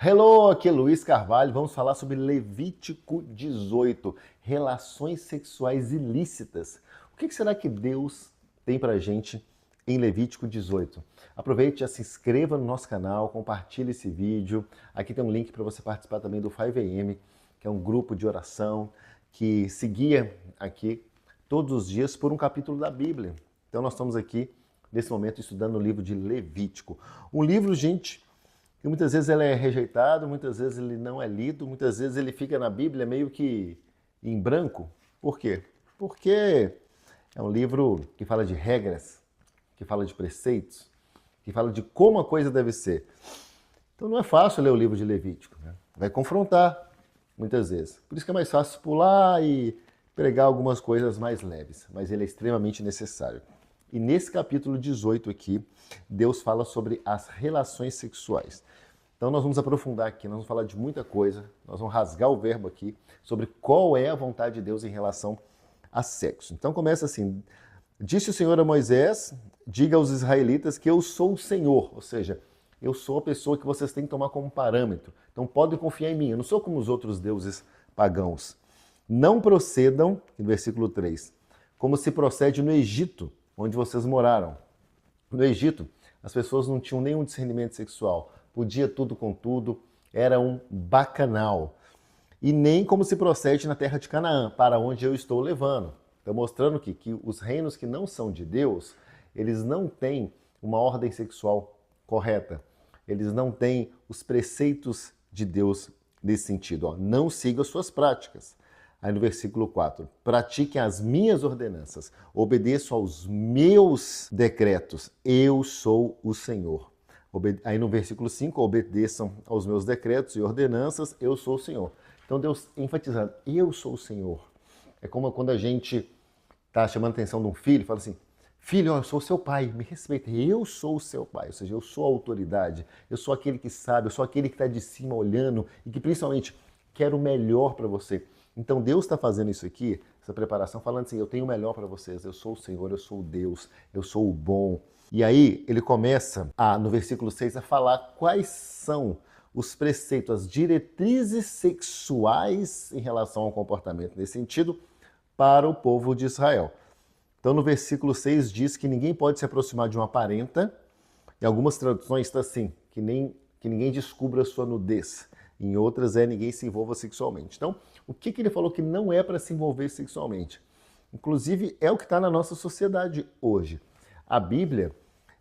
Hello, aqui é Luiz Carvalho. Vamos falar sobre Levítico 18, relações sexuais ilícitas. O que será que Deus tem pra gente em Levítico 18? Aproveite, já se inscreva no nosso canal, compartilhe esse vídeo. Aqui tem um link para você participar também do 5am, que é um grupo de oração que se guia aqui todos os dias por um capítulo da Bíblia. Então nós estamos aqui, nesse momento, estudando o livro de Levítico. Um livro, gente, que muitas vezes ele é rejeitado, muitas vezes ele não é lido, muitas vezes ele fica na Bíblia meio que em branco. Por quê? Porque é um livro que fala de regras, que fala de preceitos, que fala de como a coisa deve ser. Então não é fácil ler o livro de Levítico, né? Vai confrontar muitas vezes. Por isso que é mais fácil pular e pregar algumas coisas mais leves, mas ele é extremamente necessário. E nesse capítulo 18 aqui, Deus fala sobre as relações sexuais. Então nós vamos aprofundar aqui, nós vamos falar de muita coisa, nós vamos rasgar o verbo aqui sobre qual é a vontade de Deus em relação a sexo. Então começa assim: disse o Senhor a Moisés, diga aos israelitas que eu sou o Senhor, ou seja, eu sou a pessoa que vocês têm que tomar como parâmetro. Então podem confiar em mim, eu não sou como os outros deuses pagãos. Não procedam, no versículo 3, como se procede no Egito, onde vocês moraram. No Egito, as pessoas não tinham nenhum discernimento sexual, podia tudo com tudo, era um bacanal. E nem como se procede na terra de Canaã, para onde eu estou levando. Então, mostrando que os reinos que não são de Deus, eles não têm uma ordem sexual correta. Eles não têm os preceitos de Deus nesse sentido. Não siga as suas práticas. Aí no versículo 4, pratiquem as minhas ordenanças, obedeçam aos meus decretos, eu sou o Senhor. Aí no versículo 5, obedeçam aos meus decretos e ordenanças, eu sou o Senhor. Então Deus enfatizando, eu sou o Senhor. É como quando a gente está chamando a atenção de um filho, fala assim, filho, eu sou seu pai, me respeita, eu sou o seu pai, ou seja, eu sou a autoridade, eu sou aquele que sabe, eu sou aquele que está de cima olhando e que principalmente quer o melhor para você. Então Deus está fazendo isso aqui, essa preparação, falando assim, eu tenho o melhor para vocês, eu sou o Senhor, eu sou o Deus, eu sou o bom. E aí ele começa, no versículo 6, a falar quais são os preceitos, as diretrizes sexuais em relação ao comportamento nesse sentido para o povo de Israel. Então no versículo 6 diz que ninguém pode se aproximar de uma parenta, em algumas traduções está assim, que ninguém descubra a sua nudez. Em outras ninguém se envolva sexualmente. Então, o que ele falou que não é para se envolver sexualmente? Inclusive, é o que está na nossa sociedade hoje. A Bíblia,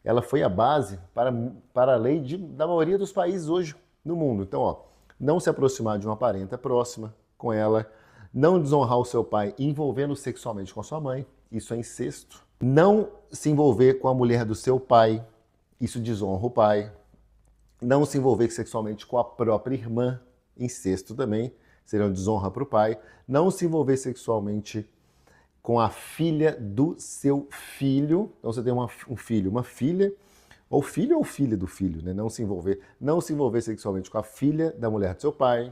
ela foi a base para a lei da maioria dos países hoje no mundo. Então, não se aproximar de uma parenta próxima com ela, não desonrar o seu pai envolvendo sexualmente com a sua mãe, isso é incesto. Não se envolver com a mulher do seu pai, isso desonra o pai. Não se envolver sexualmente com a própria irmã, incesto também, seria uma desonra para o pai. Não se envolver sexualmente com a filha do seu filho. Então você tem um filho, uma filha, ou filho ou filha do filho, né? Não se envolver sexualmente com a filha da mulher do seu pai,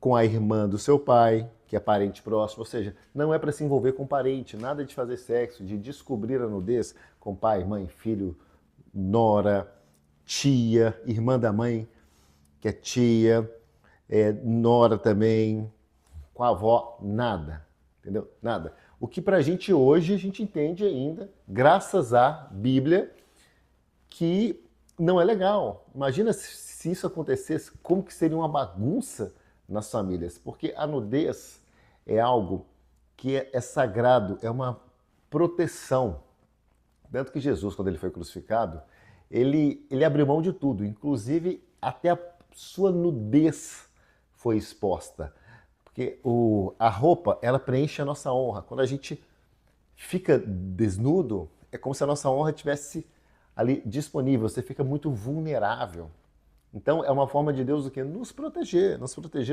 com a irmã do seu pai, que é parente próximo, ou seja, não é para se envolver com parente, nada de fazer sexo, de descobrir a nudez com pai, mãe, filho, nora, tia, irmã da mãe, que é tia, nora também, com a avó, nada, entendeu? Nada. O que pra gente hoje, a gente entende ainda, graças à Bíblia, que não é legal. Imagina se isso acontecesse, como que seria uma bagunça nas famílias, porque a nudez é algo que é sagrado, é uma proteção. Tanto que Jesus, quando ele foi crucificado, ele abriu mão de tudo, inclusive até a sua nudez foi exposta. Porque a roupa, ela preenche a nossa honra. Quando a gente fica desnudo, é como se a nossa honra estivesse ali disponível, você fica muito vulnerável. Então é uma forma de Deus o quê? Nos proteger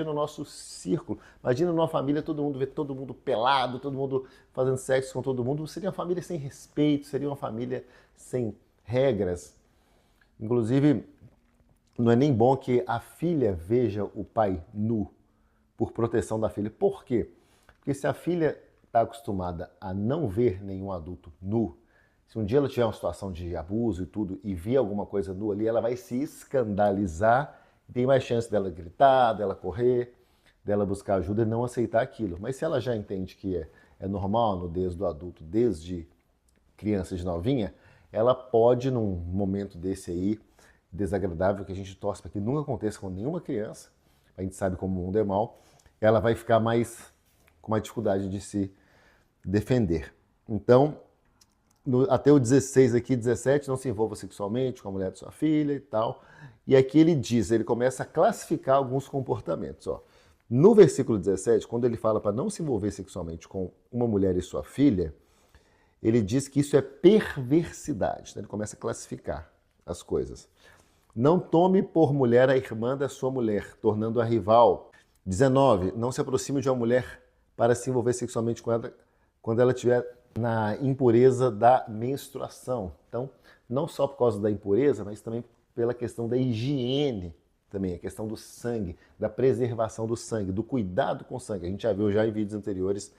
no nosso círculo. Imagina numa família, todo mundo vê todo mundo pelado, todo mundo fazendo sexo com todo mundo. Seria uma família sem respeito, seria uma família sem regras. Inclusive, não é nem bom que a filha veja o pai nu por proteção da filha. Por quê? Porque se a filha está acostumada a não ver nenhum adulto nu, se um dia ela tiver uma situação de abuso e tudo e vir alguma coisa nua ali, ela vai se escandalizar Tem mais chance dela gritar, dela correr, dela buscar ajuda e não aceitar aquilo. Mas se ela já entende que é normal a nudez do adulto desde criança de novinha, ela pode, num momento desse aí, desagradável, que a gente torce para que nunca aconteça com nenhuma criança, a gente sabe como o mundo é mau, ela vai ficar com mais dificuldade de se defender. Então, até o 16 aqui, 17, não se envolva sexualmente com a mulher de sua filha e tal. E aqui ele começa a classificar alguns comportamentos. Ó. No versículo 17, quando ele fala para não se envolver sexualmente com uma mulher e sua filha, ele diz que isso é perversidade. Então ele começa a classificar as coisas. Não tome por mulher a irmã da sua mulher, tornando-a rival. 19, não se aproxime de uma mulher para se envolver sexualmente com ela quando ela estiver na impureza da menstruação. Então, não só por causa da impureza, mas também pela questão da higiene, também a questão do sangue, da preservação do sangue, do cuidado com o sangue. A gente já viu em vídeos anteriores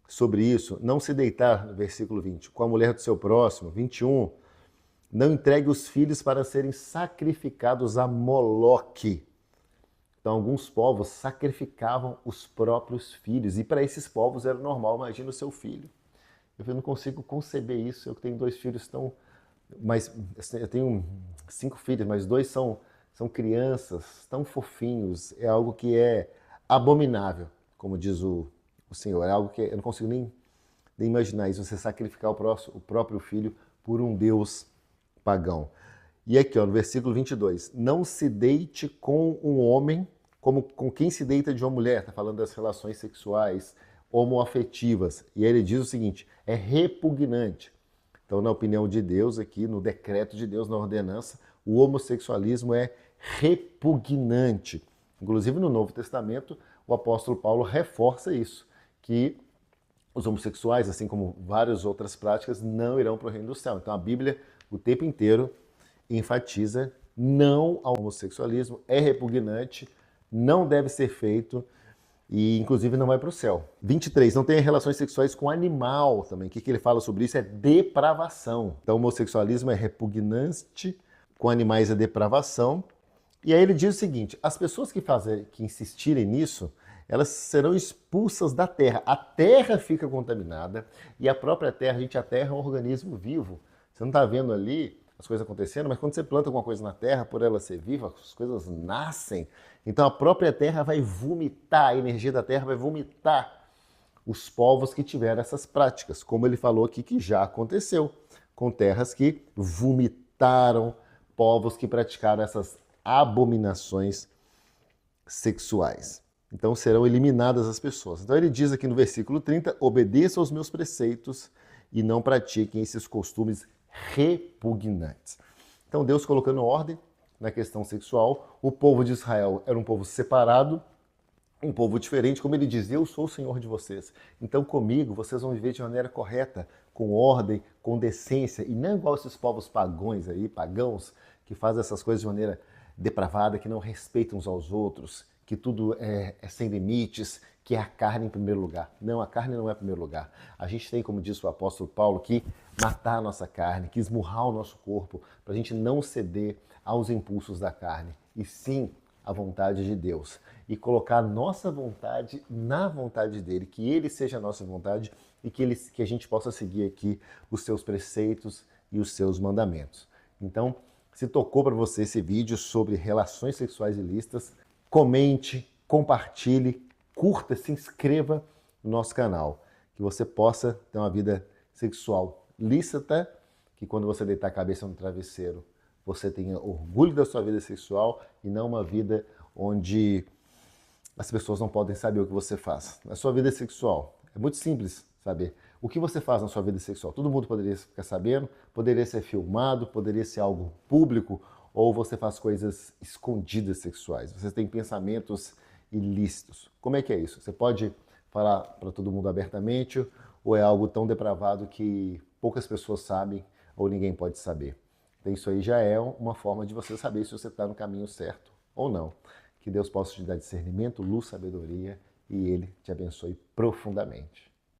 sobre isso. Não se deitar, no versículo 20, com a mulher do seu próximo. 21, não entregue os filhos para serem sacrificados a Moloque. Então, alguns povos sacrificavam os próprios filhos. E para esses povos era normal. Imagina o seu filho. Eu não consigo conceber isso. Eu tenho 2 filhos eu tenho 5 filhos, mas 2 são crianças, tão fofinhos. É algo que é abominável, como diz o Senhor. É algo que eu não consigo nem imaginar isso. Você sacrificar o próprio filho por um Deus pagão. E aqui, ó, no versículo 22, não se deite com um homem como com quem se deita de uma mulher. Está falando das relações sexuais homoafetivas. E aí ele diz o seguinte, é repugnante. Então, na opinião de Deus, aqui no decreto de Deus, na ordenança, o homossexualismo é repugnante. Inclusive, no Novo Testamento, o apóstolo Paulo reforça isso, que os homossexuais, assim como várias outras práticas, não irão para o reino do céu. Então, a Bíblia, o tempo inteiro, enfatiza não ao homossexualismo, é repugnante, não deve ser feito e, inclusive, não vai para o céu. 23, não tenha relações sexuais com animal também. O que ele fala sobre isso é depravação. Então, o homossexualismo é repugnante, com animais é depravação. E aí ele diz o seguinte, as pessoas que insistirem nisso, elas serão expulsas da terra. A terra fica contaminada e a própria terra, a terra é um organismo vivo. Você não está vendo ali as coisas acontecendo, mas quando você planta alguma coisa na terra, por ela ser viva, as coisas nascem. Então a própria terra vai vomitar, a energia da terra vai vomitar os povos que tiveram essas práticas, como ele falou aqui que já aconteceu, com terras que vomitaram povos que praticaram essas abominações sexuais. Então serão eliminadas as pessoas. Então ele diz aqui no versículo 30, obedeça aos meus preceitos e não pratiquem esses costumes repugnantes. Então Deus colocando ordem na questão sexual, o povo de Israel era um povo separado, um povo diferente, como ele diz, eu sou o Senhor de vocês. Então comigo vocês vão viver de maneira correta, com ordem, com decência, e não igual esses povos pagãos, que fazem essas coisas de maneira depravada, que não respeitam uns aos outros, que tudo é sem limites, que é a carne em primeiro lugar. Não, a carne não é em primeiro lugar. A gente tem, como disse o apóstolo Paulo, que matar a nossa carne, que esmurrar o nosso corpo, para a gente não ceder aos impulsos da carne, e sim a vontade de Deus. E colocar a nossa vontade na vontade dele, que ele seja a nossa vontade e que a gente possa seguir aqui os seus preceitos e os seus mandamentos. Então, se tocou para você esse vídeo sobre relações sexuais ilícitas, comente, compartilhe, curta, se inscreva no nosso canal, que você possa ter uma vida sexual lícita, que quando você deitar a cabeça no travesseiro, você tenha orgulho da sua vida sexual e não uma vida onde as pessoas não podem saber o que você faz. Na sua vida sexual, é muito simples saber o que você faz na sua vida sexual. Todo mundo poderia ficar sabendo, poderia ser filmado, poderia ser algo público, ou você faz coisas escondidas sexuais. Você tem pensamentos ilícitos. Como é que é isso? Você pode falar para todo mundo abertamente ou é algo tão depravado que poucas pessoas sabem ou ninguém pode saber? Então isso aí já é uma forma de você saber se você está no caminho certo ou não. Que Deus possa te dar discernimento, luz, sabedoria e Ele te abençoe profundamente.